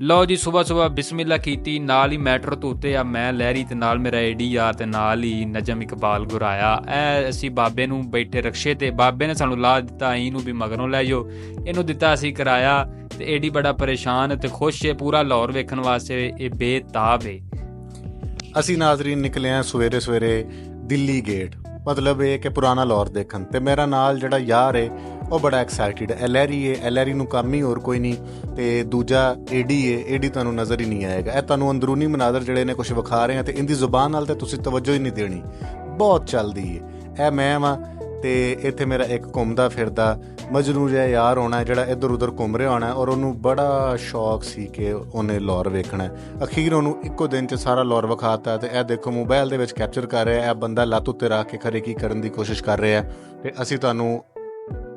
ਲਓ ਜੀ, ਸੁਬਾਹ ਬਿਸਮਿल्ला ਕੀਤੀ, ਨਾਲ ਹੀ ਮੈਟਰੋ ਤੋਂ ਉੱਤੇ ਆ ਮੈਂ ਲਹਿਰੀ ਤੇ ਨਾਲ ਮੇਰਾ ਏਡੀ ਯਾਰ ਤੇ ਨਾਲ ਹੀ ਨਜਮ ਇਕਬਾਲ ਗੁਰਾਇਆ। ਇਹ ਅਸੀਂ ਬਾਬੇ ਨੂੰ ਬੈਠੇ ਰਕਸ਼ੇ ਤੇ, ਬਾਬੇ ਨੇ ਸਾਨੂੰ ਲਾ ਦਿੱਤਾ ਇਹਨੂੰ ਵੀ ਮਗਰੋਂ ਲੈ ਜਾਓ, ਇਹਨੂੰ ਦਿੱਤਾ ਅਸੀਂ ਕਿਰਾਇਆ ਤੇ ਏਡੀ ਬੜਾ ਪਰੇਸ਼ਾਨ ਤੇ ਖੁਸ਼ ਏ ਪੂਰਾ ਲਾਹੌਰ ਵੇਖਣ ਵਾਸਤੇ, ਇਹ ਬੇਤਾਬ ਏ। ਅਸੀਂ ਨਾਜ਼ਰੀਨ ਨਿਕਲੇ ਹਾਂ ਸਵੇਰੇ ਸਵੇਰੇ ਦਿੱਲੀ ਗੇਟ, ਮਤਲਬ ਇਹ ਕਿ ਪੁਰਾਣਾ ਲਾਹੌਰ ਦੇਖਣ। ਤੇ ਮੇਰਾ ਨਾਲ ਜਿਹੜਾ ਯਾਰ ਹੈ ਉਹ ਬੜਾ ਐਕਸਾਈਟਿਡ ਹੈ। ਐਲੈਰੀ ਹੈ, ਐਲੈਰੀ ਨੂੰ ਕੰਮ ਹੀ ਹੋਰ ਕੋਈ ਨਹੀਂ। ਤੇ ਦੂਜਾ ਏਡੀ ਹੈ, ਏਡੀ ਤੁਹਾਨੂੰ ਨਜ਼ਰ ਹੀ ਨਹੀਂ ਆਏਗਾ। ਇਹ ਤੁਹਾਨੂੰ ਅੰਦਰੂਨੀ ਮਨਾਜ਼ਰ ਜਿਹੜੇ ਨੇ ਕੁਛ ਵਿਖਾ ਰਹੇ ਆ ਤੇ ਇਹਦੀ ਜ਼ੁਬਾਨ ਨਾਲ ਤੇ ਤੁਸੀਂ ਤਵੱਜੋ ਹੀ ਨਹੀਂ ਦੇਣੀ, ਬਹੁਤ ਚੱਲਦੀ ਹੈ। ਇਹ ਮੈਂ ਵਾਂ ਤੇ ਇੱਥੇ ਮੇਰਾ ਇੱਕ ਘੁੰਮਦਾ ਫਿਰਦਾ ਮਜਨੂ ਜਿਹਾ ਯਾਰ ਹੋਣਾ ਜਿਹੜਾ ਇੱਧਰ ਉੱਧਰ ਘੁੰਮ ਰਿਹਾ ਹੋਣਾ, ਔਰ ਉਹਨੂੰ ਬੜਾ ਸ਼ੌਕ ਸੀ ਕਿ ਉਹਨੇ ਲਾਹੌਰ ਵੇਖਣਾ। ਅਖੀਰ ਉਹਨੂੰ ਇੱਕੋ ਦਿਨ 'ਚ ਸਾਰਾ ਲਾਹੌਰ ਵਿਖਾਤਾ। ਤੇ ਇਹ ਦੇਖੋ ਮੋਬਾਈਲ ਦੇ ਵਿੱਚ ਕੈਪਚਰ ਕਰ ਰਿਹਾ, ਇਹ ਬੰਦਾ ਲੱਤ ਉੱਤੇ ਰੱਖ ਕੇ ਖਰੇ ਕੀ ਕਰਨ ਦੀ ਕੋਸ਼ਿਸ਼ ਕਰ ਰਿਹਾ। ਤੇ ਅਸੀਂ ਤੁਹਾਨੂੰ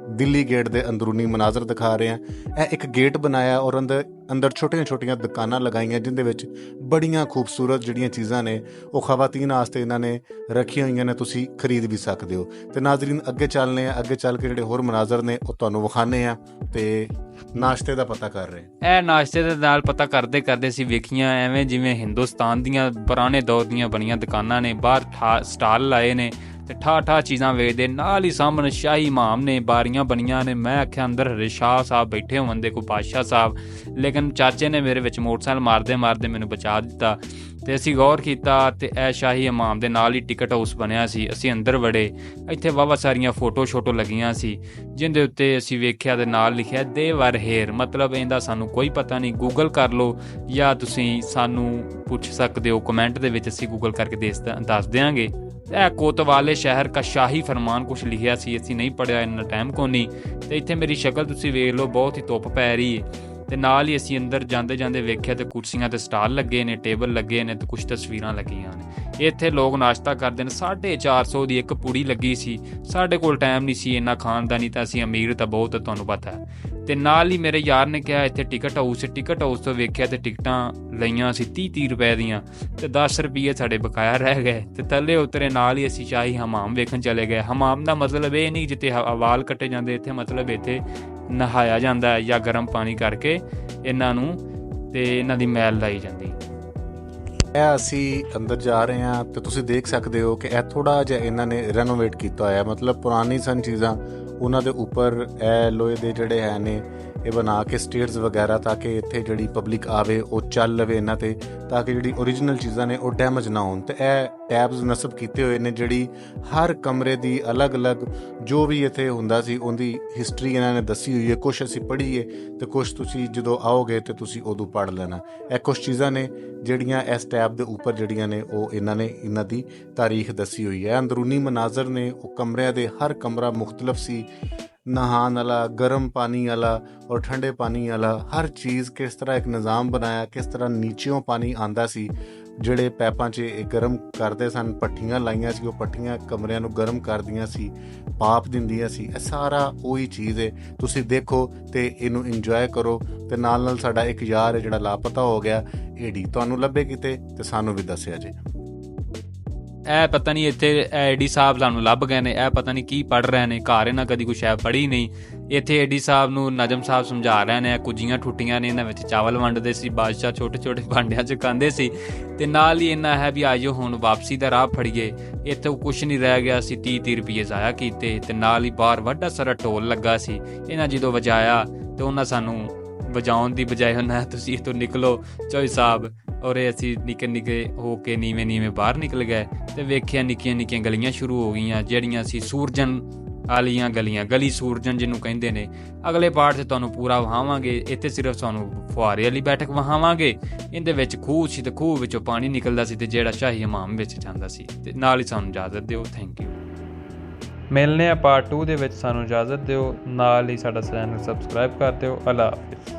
ਦਿੱਲੀ ਗੇਟ ਦੇ ਅੰਦਰੂਨੀ ਮਨਾਜ਼ਰ ਦਿਖਾ ਰਹੇ ਹਾਂ। ਇਹ ਇੱਕ ਗੇਟ ਬਣਾਇਆ ਔਰ ਅੰਦਰ ਛੋਟੀਆਂ ਛੋਟੀਆਂ ਦੁਕਾਨਾਂ ਲਗਾਈਆਂ ਜਿਹਦੇ ਵਿੱਚ ਬੜੀਆਂ ਖੂਬਸੂਰਤ ਜਿਹੜੀਆਂ ਚੀਜ਼ਾਂ ਨੇ ਉਹ ਖਵਾਤੀਨ ਵਾਸਤੇ ਇਹਨਾਂ ਨੇ ਰੱਖੀਆਂ ਹੋਈਆਂ ਨੇ, ਤੁਸੀਂ ਖਰੀਦ ਵੀ ਸਕਦੇ ਹੋ। ਤੇ ਨਾਜ਼ਰੀਨ ਅੱਗੇ ਚੱਲਨੇ ਆ, ਅੱਗੇ ਚੱਲ ਕੇ ਜਿਹੜੇ ਹੋਰ ਮਨਾਜ਼ਰ ਨੇ ਉਹ ਤੁਹਾਨੂੰ ਵਿਖਾਉਂਦੇ ਆ ਤੇ ਨਾਸ਼ਤੇ ਦਾ ਪਤਾ ਕਰ ਰਹੇ। ਇਹ ਨਾਸ਼ਤੇ ਦੇ ਨਾਲ ਪਤਾ ਕਰਦੇ ਕਰਦੇ ਅਸੀਂ ਵੇਖੀਆਂ ਐਵੇਂ ਜਿਵੇਂ ਹਿੰਦੁਸਤਾਨ ਦੀਆਂ ਪੁਰਾਣੇ ਦੌਰ ਦੀਆਂ ਬਣੀਆਂ ਦੁਕਾਨਾਂ ਨੇ, ਬਾਹਰ ਸਟਾਲ ਲਾਏ ਨੇ ਤੇ ਠਾ ਚੀਜ਼ਾਂ ਵੇਚਦੇ, ਨਾਲ ਹੀ ਸਾਹਮਣੇ ਸ਼ਾਹੀ ਇਮਾਮ ਨੇ, ਬਾਰੀਆਂ ਬਣੀਆਂ ਨੇ। ਮੈਂ ਆਖਿਆ ਅੰਦਰ ਹਰੇ ਸ਼ਾਹ ਸਾਹਿਬ ਬੈਠੇ ਹੋਣ ਦੇ, ਕੋਈ ਪਾਤਸ਼ਾਹ ਸਾਹਿਬ, ਲੇਕਿਨ ਚਾਚੇ ਨੇ ਮੇਰੇ ਵਿੱਚ ਮੋਟਰਸਾਈਕਲ ਮਾਰਦੇ ਮੈਨੂੰ ਬਚਾ ਦਿੱਤਾ। ਤੇ ਅਸੀਂ ਗੌਰ ਕੀਤਾ ਤੇ ਇਹ ਸ਼ਾਹੀ ਇਮਾਮ ਦੇ ਨਾਲ ਹੀ ਟਿਕਟ ਹਾਊਸ ਬਣਿਆ ਸੀ। ਅਸੀਂ ਅੰਦਰ ਵੜੇ, ਇੱਥੇ ਵਾਹਵਾ ਸਾਰੀਆਂ ਫੋਟੋ ਲੱਗੀਆਂ ਸੀ ਜਿਹਦੇ ਉੱਤੇ ਅਸੀਂ ਵੇਖਿਆ ਤੇ ਨਾਲ ਲਿਖਿਆ ਦੇ ਵਰ ਹੇਅਰ, ਮਤਲਬ ਇਹਦਾ ਸਾਨੂੰ ਕੋਈ ਪਤਾ ਨਹੀਂ। ਗੂਗਲ ਕਰ ਲਓ ਜਾਂ ਤੁਸੀਂ ਸਾਨੂੰ ਪੁੱਛ ਸਕਦੇ ਹੋ ਕਮੈਂਟ ਦੇ ਵਿੱਚ, ਅਸੀਂ ਗੂਗਲ ਕਰਕੇ ਦੱਸ ਦਿਆਂਗੇ। ਇਹ ਕੋਤਵਾਲੇ ਸ਼ਹਿਰ ਕਾ ਸ਼ਾਹੀ ਫਰਮਾਨ ਕੁਛ ਲਿਖਿਆ ਸੀ, ਅਸੀਂ ਨਹੀਂ ਪੜ੍ਹਿਆ, ਇੰਨਾ ਟਾਈਮ ਕੋ ਨਹੀਂ। ਤੇ ਇੱਥੇ ਮੇਰੀ ਸ਼ਕਲ ਤੁਸੀਂ ਵੇਖ ਲਓ, ਬਹੁਤ ਹੀ ਧੁੱਪ ਪੈ ਰਹੀ ਹੈ। ਤੇ ਨਾਲ ਹੀ ਅਸੀਂ ਅੰਦਰ ਜਾਂਦੇ ਵੇਖਿਆ ਤੇ ਕੁਰਸੀਆਂ ਤੇ ਸਟਾਲ ਲੱਗੇ ਨੇ, ਟੇਬਲ ਲੱਗੇ ਨੇ ਤੇ ਕੁਛ ਤਸਵੀਰਾਂ ਲੱਗੀਆਂ ਨੇ। ਇੱਥੇ ਲੋਕ ਨਾਸ਼ਤਾ ਕਰਦੇ ਨੇ। 450 ਦੀ ਇੱਕ ਪੁੜੀ ਲੱਗੀ ਸੀ। ਸਾਡੇ ਕੋਲ ਟਾਈਮ ਨਹੀਂ ਸੀ ਇੰਨਾ ਖਾਣ ਦਾ, ਨਹੀਂ ਤਾਂ ਅਸੀਂ ਅਮੀਰ ਤਾਂ ਬਹੁਤ ਤੁਹਾਨੂੰ ਪਤਾ ਹੈ। ਤੇ ਨਾਲ ਹੀ ਮੇਰੇ ਯਾਰ ਨੇ ਕਿਹਾ ਇੱਥੇ ਟਿਕਟ ਹਾਊਸ ਤੋਂ ਵੇਖਿਆ ਤੇ ਟਿਕਟਾਂ ਲਈਆਂ ਸੀ 30 ਰੁਪਏ ਦੀਆਂ ਤੇ 10 ਰੁਪਏ ਸਾਡੇ ਬਕਾਇਆ ਰਹਿ ਗਏ। ਤੇ ਥੱਲੇ ਉਤਰੇ, ਨਾਲ ਹੀ ਅਸੀਂ ਸ਼ਾਹੀ ਹਮਾਮ ਵੇਖਣ ਚਲੇ ਗਏ। ਹਮਾਮ ਦਾ ਮਤਲਬ ਇਹ ਨਹੀਂ ਜਿੱਥੇ ਵਾਲ ਕੱਟੇ ਜਾਂਦੇ, ਇੱਥੇ ਮਤਲਬ ਇੱਥੇ ਨਹਾਇਆ ਜਾਂਦਾ ਹੈ ਜਾਂ ਗਰਮ ਪਾਣੀ ਕਰਕੇ ਇਹਨਾਂ ਨੂੰ ਤੇ ਇਹਨਾਂ ਦੀ ਮੈਲ ਲਾਈ ਜਾਂਦੀ। ਇਹ ਅਸੀਂ ਅੰਦਰ ਜਾ ਰਹੇ ਹਾਂ ਤੇ ਤੁਸੀਂ ਦੇਖ ਸਕਦੇ ਹੋ ਕਿ ਇਹ ਥੋੜ੍ਹਾ ਜਿਹਾ ਇਹਨਾਂ ਨੇ ਰੈਨੋਵੇਟ ਕੀਤਾ ਹੋਇਆ, ਮਤਲਬ ਪੁਰਾਣੀ ਸਨ ਚੀਜ਼ਾਂ, ਉਹਨਾਂ ਦੇ ਉੱਪਰ ਇਹ ਲੋਹੇ ਦੇ ਜਿਹੜੇ ਹੈ ਨੇ ਇਹ ਬਣਾ ਕੇ ਸਟੇਅਰਸ ਵਗੈਰਾ, ਤਾਂ ਕਿ ਇੱਥੇ ਜਿਹੜੀ ਪਬਲਿਕ ਆਵੇ ਉਹ ਚੱਲ ਲਵੇ ਇਹਨਾਂ 'ਤੇ, ਤਾਂ ਕਿ ਜਿਹੜੀ ਓਰੀਜਨਲ ਚੀਜ਼ਾਂ ਨੇ ਉਹ ਡੈਮੇਜ ਨਾ ਹੋਣ। ਤੇ ਇਹ ਟੈਬਸ ਨਸਬ ਕੀਤੇ ਹੋਏ ਨੇ, ਜਿਹੜੀ ਹਰ ਕਮਰੇ ਦੀ ਅਲੱਗ-ਅਲੱਗ ਜੋ ਵੀ ਇੱਥੇ ਹੁੰਦਾ ਸੀ ਉਹਦੀ ਹਿਸਟਰੀ ਇਹਨਾਂ ਨੇ ਦੱਸੀ ਹੋਈ ਹੈ। ਕੁਛ ਅਸੀਂ ਪੜ੍ਹੀਏ ਤੇ ਕੁਛ ਤੁਸੀਂ ਜਦੋਂ ਆਓਗੇ ਤੇ ਤੁਸੀਂ ਉਦੋਂ ਪੜ੍ਹ ਲੈਣਾ। ਇਹ ਕੁਛ ਚੀਜ਼ਾਂ ਨੇ ਜਿਹੜੀਆਂ ਇਸ ਟੈਬ ਦੇ ਉੱਪਰ ਜਿਹੜੀਆਂ ਨੇ ਉਹ ਇਹਨਾਂ ਦੀ ਤਾਰੀਖ ਦੱਸੀ ਹੋਈ ਹੈ। ਅੰਦਰੂਨੀ ਮਨਾਜ਼ਰ ਨੇ ਉਹ ਕਮਰਿਆਂ ਦੇ, ਹਰ ਕਮਰਾ ਮੁਖਤਲਫ ਸੀ, ਨਹਾਉਣ ਵਾਲਾ, ਗਰਮ ਪਾਣੀ ਵਾਲਾ ਔਰ ਠੰਡੇ ਪਾਣੀ ਵਾਲਾ, ਹਰ ਚੀਜ਼ ਕਿਸ ਤਰ੍ਹਾਂ ਇੱਕ ਨਿਜ਼ਾਮ ਬਣਾਇਆ, ਕਿਸ ਤਰ੍ਹਾਂ ਨੀਚਿਓਂ ਪਾਣੀ ਆਉਂਦਾ ਸੀ, ਜਿਹੜੇ ਪੈਪਾਂ 'ਚ ਇਹ ਗਰਮ ਕਰਦੇ ਸਨ, ਭੱਠੀਆਂ ਲਾਈਆਂ ਸੀ, ਉਹ ਭੱਠੀਆਂ ਕਮਰਿਆਂ ਨੂੰ ਗਰਮ ਕਰਦੀਆਂ ਸੀ, ਭਾਪ ਦਿੰਦੀਆਂ ਸੀ। ਇਹ ਸਾਰਾ ਉਹੀ ਚੀਜ਼ ਹੈ। ਤੁਸੀਂ ਦੇਖੋ ਤੇ ਇਹਨੂੰ ਇੰਜੋਏ ਕਰੋ। ਤੇ ਨਾਲ ਸਾਡਾ ਇੱਕ ਯਾਰ ਹੈ ਜਿਹੜਾ ਲਾਪਤਾ ਹੋ ਗਿਆ, ਏਡੀ, ਤੁਹਾਨੂੰ ਲੱਭੇ ਕਿਤੇ ਤੇ ਸਾਨੂੰ ਵੀ ਦੱਸਿਆ ਜੇ। ਇਹ ਪਤਾ ਨਹੀਂ ਇੱਥੇ ਏਡੀ ਸਾਹਿਬ ਸਾਨੂੰ ਲੱਭ ਗਏ ਨੇ, ਇਹ ਪਤਾ ਨਹੀਂ ਕੀ ਪੜ੍ਹ ਰਹੇ ਨੇ, ਘਰ ਇਹਨਾਂ ਕਦੀ ਕੁਛ ਹੈ ਪੜ੍ਹੀ ਨਹੀਂ। ਇੱਥੇ ਏਡੀ ਸਾਹਿਬ ਨੂੰ ਨਜਮ ਸਾਹਿਬ ਸਮਝਾ ਰਹੇ ਨੇ, ਕੁੱਜੀਆਂ ਠੁੱਟੀਆਂ ਨੇ, ਇਹਨਾਂ ਵਿੱਚ ਚਾਵਲ ਵੰਡਦੇ ਸੀ, ਬਾਦਸ਼ਾਹ ਛੋਟੇ ਭਾਂਡਿਆਂ 'ਚ ਖਾਂਦੇ ਸੀ। ਤੇ ਨਾਲ ਹੀ ਇੰਨਾ ਹੈ ਵੀ ਆਜੋ ਹੁਣ ਵਾਪਸੀ ਦਾ ਰਾਹ ਫੜੀਏ, ਇੱਥੇ ਕੁਛ ਨਹੀਂ ਰਹਿ ਗਿਆ। ਅਸੀਂ 30 ਰੁਪਏ ਜ਼ਾਇਆ ਕੀਤੇ। ਤੇ ਨਾਲ ਹੀ ਬਾਹਰ ਵੱਡਾ ਸਾਰਾ ਢੋਲ ਲੱਗਾ ਸੀ, ਇਹਨਾਂ ਜਦੋਂ ਵਜਾਇਆ ਤੇ ਉਹਨਾਂ ਸਾਨੂੰ ਵਜਾਉਣ ਦੀ ਬਜਾਏ ਉਹਨਾਂ ਤੁਸੀਂ ਇੱਥੋਂ ਨਿਕਲੋ ਚੋਈ ਸਾਹਿਬ, ਔਰ ਅਸੀਂ ਨਿੱਕੇ ਹੋ ਕੇ ਨੀਵੇਂ ਬਾਹਰ ਨਿਕਲ ਗਏ। ਤੇ ਵੇਖਿਆ ਨਿੱਕੀਆਂ ਗਲੀਆਂ ਸ਼ੁਰੂ ਹੋ ਗਈਆਂ, ਜਿਹੜੀਆਂ ਸੀ ਸੂਰਜਨ ਵਾਲੀਆਂ ਗਲੀਆਂ, ਗਲੀ ਸੂਰਜਨ ਜਿਹਨੂੰ ਕਹਿੰਦੇ ਨੇ। ਅਗਲੇ ਪਾਰਟ 'ਚ ਤੁਹਾਨੂੰ ਪੂਰਾ ਵਹਾਵਾਂਗੇ, ਇੱਥੇ ਸਿਰਫ ਤੁਹਾਨੂੰ ਫੁਹਾਰੇ ਵਾਲੀ ਬੈਠਕ ਵਹਾਵਾਂਗੇ। ਇਹਦੇ ਵਿੱਚ ਖੂਹ ਸੀ ਤੇ ਖੂਹ ਵਿੱਚੋਂ ਪਾਣੀ ਨਿਕਲਦਾ ਸੀ ਤੇ ਜਿਹੜਾ ਸ਼ਾਹੀ ਹਮਾਮ ਵਿੱਚ ਜਾਂਦਾ ਸੀ। ਤੇ ਨਾਲ ਹੀ ਸਾਨੂੰ ਇਜਾਜ਼ਤ ਦਿਓ। Thank you. ਮਿਲਨੇ ਆ ਪਾਰਟ 2 ਦੇ ਵਿੱਚ, ਸਾਨੂੰ ਇਜਾਜ਼ਤ ਦਿਓ। ਨਾਲ ਹੀ ਸਾਡਾ ਚੈਨਲ ਸਬਸਕ੍ਰਾਈਬ ਕਰ ਦਿਓ। ਅੱਲਾ ਹਾਫਿਜ਼।